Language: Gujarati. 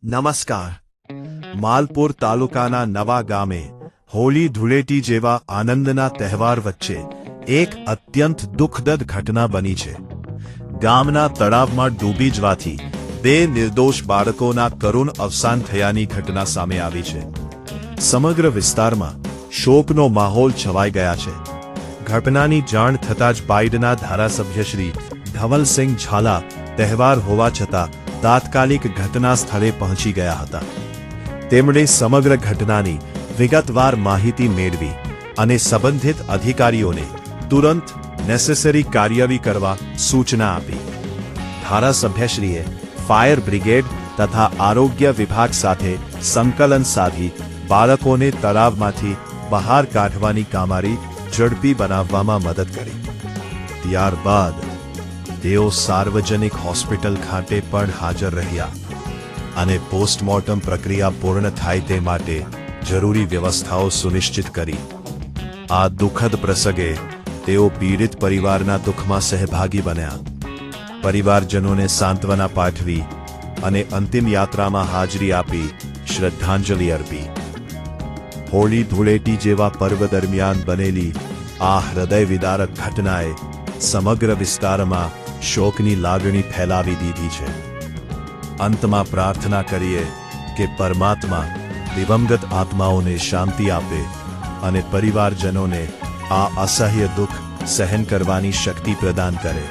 નમસ્કાર. માલપુર તાલુકાના નવા ગામે હોળી ધૂળેટી જેવા આનંદના તહેવાર વચ્ચે એક અત્યંત દુઃખદ ઘટના બની છે. ગામના તળાવમાં ડૂબી જવાથી બે નિર્દોષ બાળકોના કરુણ અવસાન થયાની ઘટના સામે આવી છે. સમગ્ર વિસ્તારમાં શોકનો માહોલ છવાઈ ગયા છે. ઘટનાની જાણ થતાં જ બાયડના ધારાસભ્ય શ્રી ધવલસિંહ ઝાલા તહેવાર હોવા છતાં તાત્કાલિક ઘટના સ્થળે પહોંચી ગયા હતા. તેમણે સમગ્ર ઘટનાની વિગતવાર માહિતી મેળવી અને સંબંધિત અધિકારીઓને તુરંત નેસેસરી કાર્યવાહી કરવા સૂચના આપી. ધારાસભ્યશ્રીએ ફાયર બ્રિગેડ તથા આરોગ્ય વિભાગ સાથે સંકલન સાધી બાળકોને તળાવમાંથી બહાર કાઢવાની કામગીરી ઝડપી બનાવવામાં મદદ કરી. ત્યારબાદ તેઓ સાર્વજનિક હોસ્પિટલ ખાતે પણ હાજર રહ્યા અને પોસ્ટમોર્ટમ પ્રક્રિયા પૂર્ણ થાય તે માટે જરૂરી વ્યવસ્થાઓ સુનિશ્ચિત કરી. આ દુઃખદ પ્રસંગે તેઓ પીડિત પરિવારના દુઃખમાં સહભાગી બન્યા. પરિવારજનોને સાંત્વના પાઠવી અને અંતિમ યાત્રામાં હાજરી આપી શ્રદ્ધાંજલિ અર્પી. હોળી ધૂળેટી જેવા પર્વ દરમિયાન બનેલી આ હૃદય વિદારક ઘટનાએ સમગ્ર વિસ્તારમાં શોકની લાગણી ફેલાવી દીધી છે. અંતમાં પ્રાર્થના કરીએ કે પરમાત્મા દિવંગત આત્માઓને શાંતિ આપે અને પરિવારજનોને આ અસહ્ય દુઃખ સહન કરવાની શક્તિ પ્રદાન કરે.